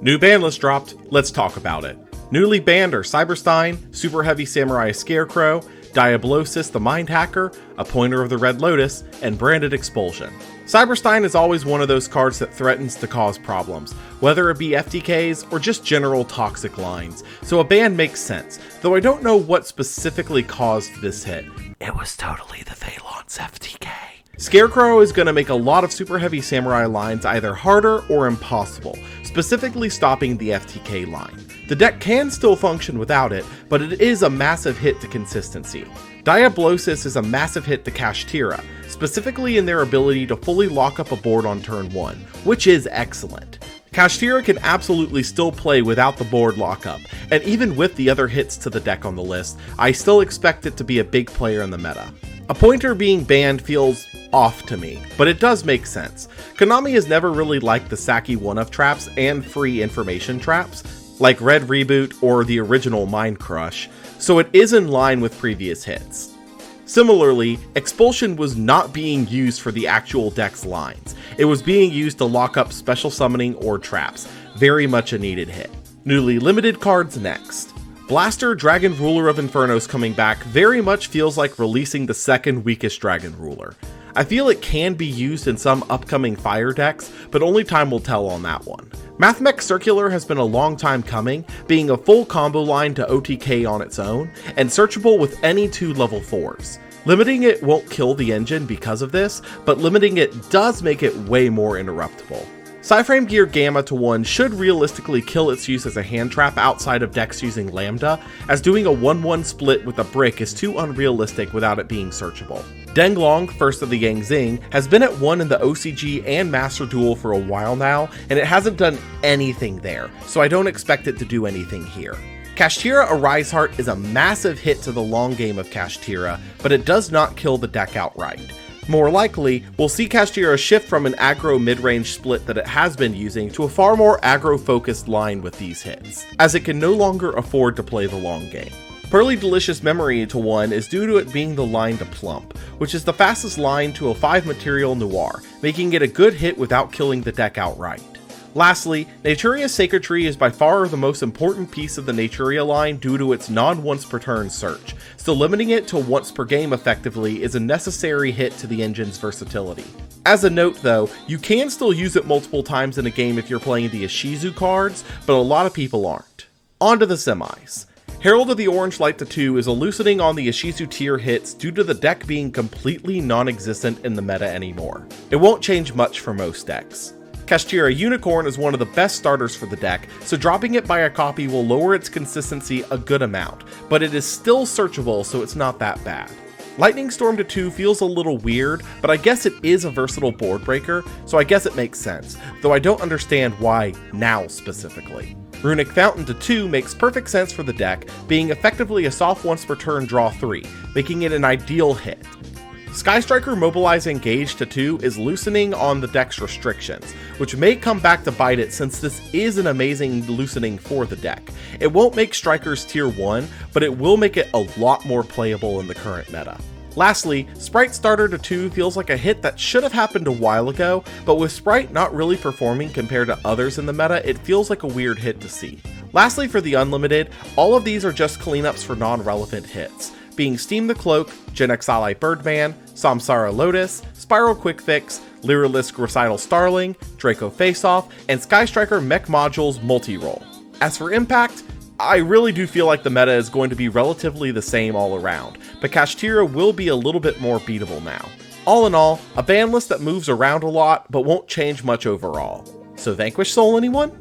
New Banlist dropped, let's talk about it. Newly banned are Cyberstein, Super Heavy Samurai Scarecrow, Diablosis the Mind Hacker, Appointer of the Red Lotus, and Branded Expulsion. Cyberstein is always one of those cards that threatens to cause problems, whether it be FTKs or just general toxic lines, so a ban makes sense, though I don't know what specifically caused this hit. It was totally the Thalon's FTK. Scarecrow is going to make a lot of Super Heavy Samurai lines either harder or impossible, specifically stopping the FTK line. The deck can still function without it, but it is a massive hit to consistency. Diablosis is a massive hit to Kashtira, specifically in their ability to fully lock up a board on turn 1, which is excellent. Kashtira can absolutely still play without the board lockup, and even with the other hits to the deck on the list, I still expect it to be a big player in the meta. Appointer being banned feels off to me, but it does make sense. Konami has never really liked the Saki 1-of traps and free information traps, like Red Reboot or the original Mind Crush, so it is in line with previous hits. Similarly, Expulsion was not being used for the actual deck's lines. It was being used to lock up special summoning or traps, very much a needed hit. Newly limited cards next. Blaster Dragon Ruler of Infernos coming back very much feels like releasing the second weakest Dragon Ruler. I feel it can be used in some upcoming fire decks, but only time will tell on that one. Mathmech Circular has been a long time coming, being a full combo line to OTK on its own, and searchable with any 2 level 4s. Limiting it won't kill the engine because of this, but limiting it does make it way more interruptible. Psyframe Gear Gamma to 1 should realistically kill its use as a hand trap outside of decks using Lambda, as doing a 1-1 split with a brick is too unrealistic without it being searchable. Denglong, First of the Yang Zing, has been at 1 in the OCG and Master Duel for a while now, and it hasn't done anything there, so I don't expect it to do anything here. Kashtira Arise Heart is a massive hit to the long game of Kashtira, but it does not kill the deck outright. More likely, we'll see Kashtira shift from an aggro mid-range split that it has been using to a far more aggro-focused line with these hits, as it can no longer afford to play the long game. Pearly Delicious Memory to 1 is due to it being the line to Plump, which is the fastest line to a 5 material Noir, making it a good hit without killing the deck outright. Lastly, Naturia's Sacred Tree is by far the most important piece of the Naturia line due to its non-once per turn search, so limiting it to once per game effectively is a necessary hit to the engine's versatility. As a note though, you can still use it multiple times in a game if you're playing the Ishizu cards, but a lot of people aren't. On to the semis. Herald of the Orange Light to 2 is eliciting on the Ishizu tier hits due to the deck being completely non-existent in the meta anymore. It won't change much for most decks. Kashtira Unicorn is one of the best starters for the deck, so dropping it by a copy will lower its consistency a good amount, but it is still searchable, so it's not that bad. Lightning Storm to 2 feels a little weird, but I guess it is a versatile board breaker, so I guess it makes sense, though I don't understand why now specifically. Runic Fountain to 2 makes perfect sense for the deck, being effectively a soft once per turn draw 3, making it an ideal hit. Sky Striker Mobilize Engage to 2 is loosening on the deck's restrictions, which may come back to bite it since this is an amazing loosening for the deck. It won't make Strikers tier 1, but it will make it a lot more playable in the current meta. Lastly, Sprite Starter to 2 feels like a hit that should have happened a while ago, but with Sprite not really performing compared to others in the meta, it feels like a weird hit to see. Lastly, for the Unlimited, all of these are just cleanups for non-relevant hits, being Steam the Cloak, Gen X Ally Birdman, Samsara Lotus, Spiral Quick Fix, Lyralisk Recital Starling, Draco Faceoff, and Sky Striker Mech Modules Multi-Roll. As for impact, I really do feel like the meta is going to be relatively the same all around, but Kashtira will be a little bit more beatable now. All in all, a ban list that moves around a lot, but won't change much overall. So Vanquish Soul anyone?